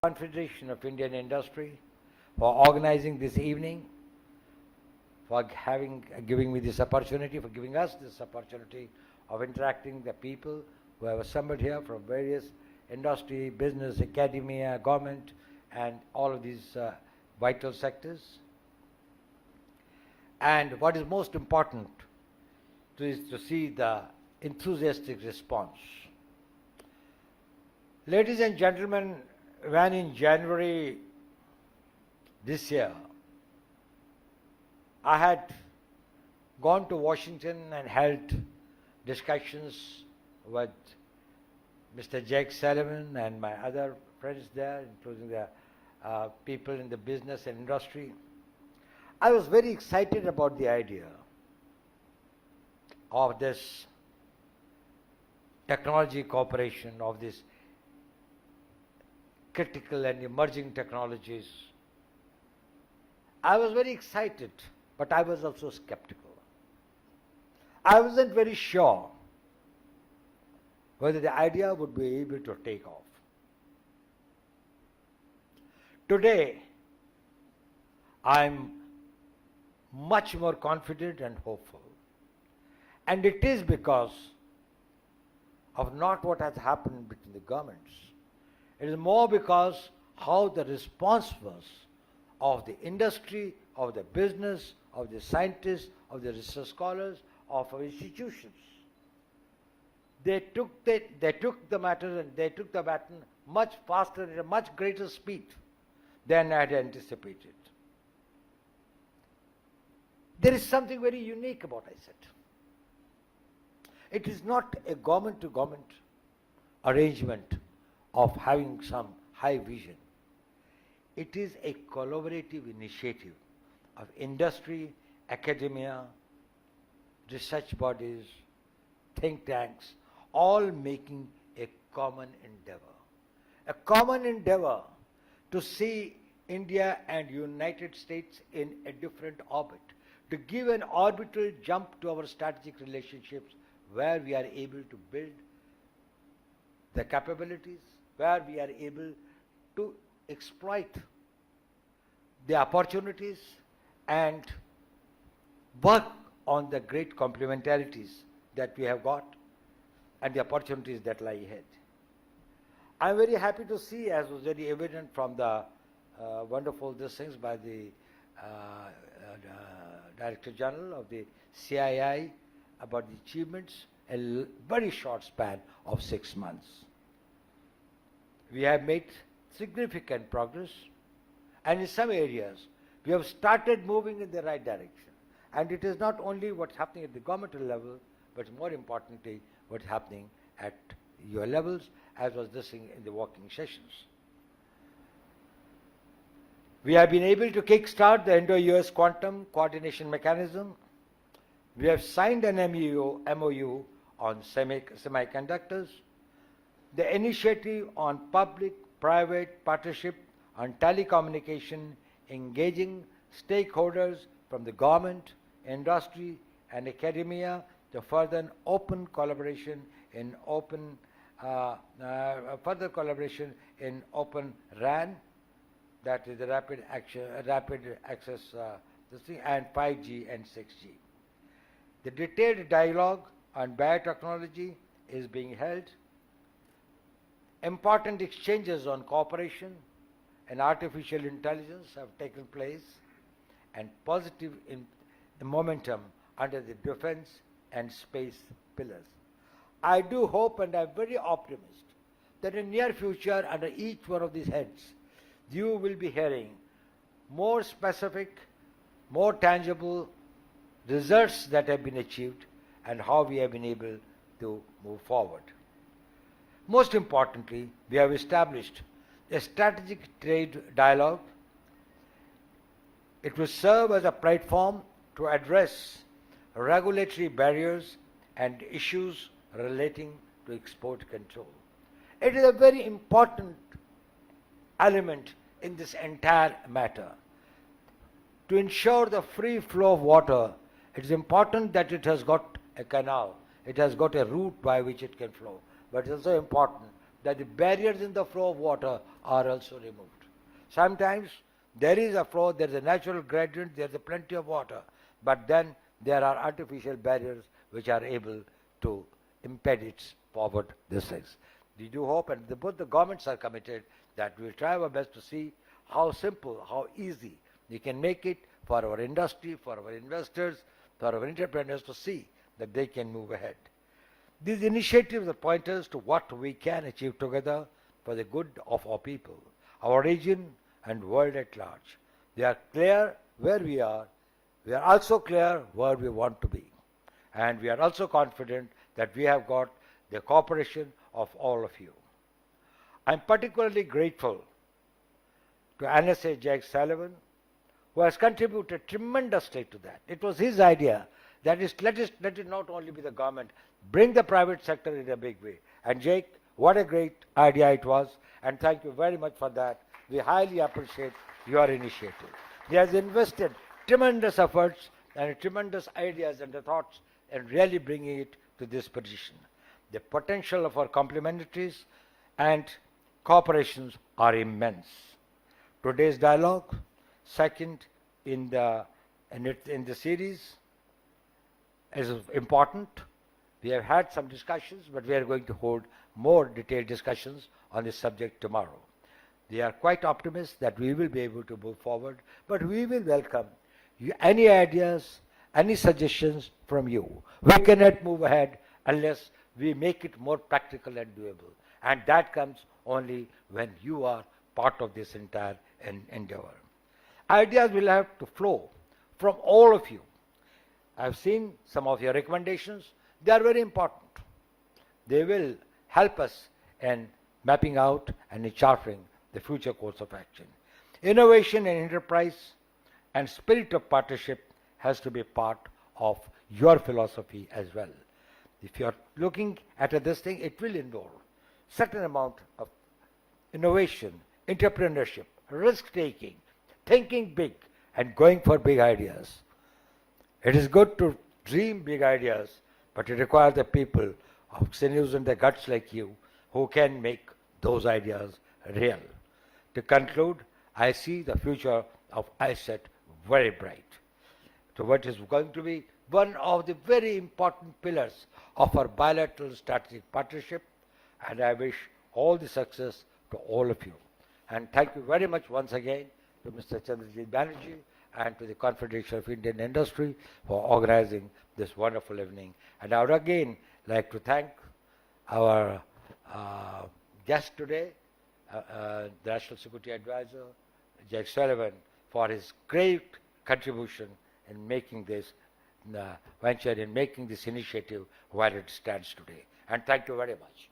Confederation of Indian Industry for organizing this evening, for giving me this opportunity, for giving us this opportunity of interacting the people who have assembled here from various industry, business, academia, government, and all of these vital sectors. And what is most important is to see the enthusiastic response. Ladies and gentlemen, when in January this year, I had gone to Washington and held discussions with Mr. Jake Sullivan and my other friends there, including the people in the business and industry. I was very excited about the idea of this technology cooperation, of this critical and emerging technologies. I was very excited, but I was also skeptical. I wasn't very sure whether the idea would be able to take off. Today, I'm much more confident and hopeful. And it is because of not what has happened between the governments. It is more because how the response was of the industry, of the business, of the scientists, of the research scholars, of our institutions. They took the matter and they took the baton much faster at a much greater speed than I had anticipated. There is something very unique about ICET. It is not a government-to-government arrangement of having some high vision. It is a collaborative initiative of industry, academia, research bodies, think tanks, all making a common endeavor. A common endeavor to see India and United States in a different orbit, to give an orbital jump to our strategic relationships where we are able to build the capabilities, where we are able to exploit the opportunities and work on the great complementarities that we have got and the opportunities that lie ahead. I am very happy to see, as was very evident from the wonderful things by the Director General of the CII about the achievements, a very short span of 6 months. We have made significant progress, and in some areas we have started moving in the right direction. And it is not only what's happening at the governmental level, but more importantly what's happening at your levels, as was this in the working sessions. We have been able to kickstart the Indo-US Quantum Coordination Mechanism. We have signed an MOU on semiconductors. The initiative on public-private partnership on telecommunication, engaging stakeholders from the government, industry, and academia to further open collaboration in open RAN, that is the rapid access and 5G and 6G. The detailed dialogue on biotechnology is being held. Important exchanges on cooperation and artificial intelligence have taken place, and positive momentum under the defense and space pillars. I do hope, and I'm very optimistic, that in near future, under each one of these heads, you will be hearing more specific, more tangible results that have been achieved and how we have been able to move forward. Most importantly, we have established a strategic trade dialogue. It will serve as a platform to address regulatory barriers and issues relating to export control. It is a very important element in this entire matter. To ensure the free flow of water, it is important that it has got a canal, it has got a route by which it can flow. But it is also important that the barriers in the flow of water are also removed. Sometimes there is a flow, there is a natural gradient, there is a plenty of water, but then there are artificial barriers which are able to impede its forward these things. We do hope, and both the governments are committed, that we will try our best to see how simple, how easy we can make it for our industry, for our investors, for our entrepreneurs to see that they can move ahead. These initiatives are pointers to what we can achieve together for the good of our people, our region and world at large. They are clear where we are. We are also clear where we want to be. And we are also confident that we have got the cooperation of all of you. I am particularly grateful to NSA Jake Sullivan, who has contributed tremendously to that. It was his idea that let it not only be the government, bring the private sector in a big way. And Jake, what a great idea it was, and thank you very much for that. We highly appreciate your initiative. He has invested tremendous efforts and tremendous ideas and the thoughts in really bringing it to this position. The potential of our complementaries and cooperations are immense. Today's dialogue, second in the series, is important. We have had some discussions, but we are going to hold more detailed discussions on this subject tomorrow. We are quite optimistic that we will be able to move forward, but we will welcome any ideas, any suggestions from you. We cannot move ahead unless we make it more practical and doable. And that comes only when you are part of this entire endeavor. Ideas will have to flow from all of you. I've seen some of your recommendations. They are very important. They will help us in mapping out and in charting the future course of action. Innovation and enterprise and spirit of partnership has to be part of your philosophy as well. If you are looking at this thing, it will involve certain amount of innovation, entrepreneurship, risk-taking, thinking big, and going for big ideas. It is good to dream big ideas, but it requires the people of sinews and the guts like you who can make those ideas real. To conclude, I see the future of ICET very bright. So what is going to be one of the very important pillars of our bilateral strategic partnership, and I wish all the success to all of you. And thank you very much once again to Mr. Chandrajit Banerjee and to the Confederation of Indian Industry for organizing this wonderful evening. And I would again like to thank our guest today, the National Security Advisor, Jake Sullivan, for his great contribution in making this venture, in making this initiative where it stands today. And thank you very much.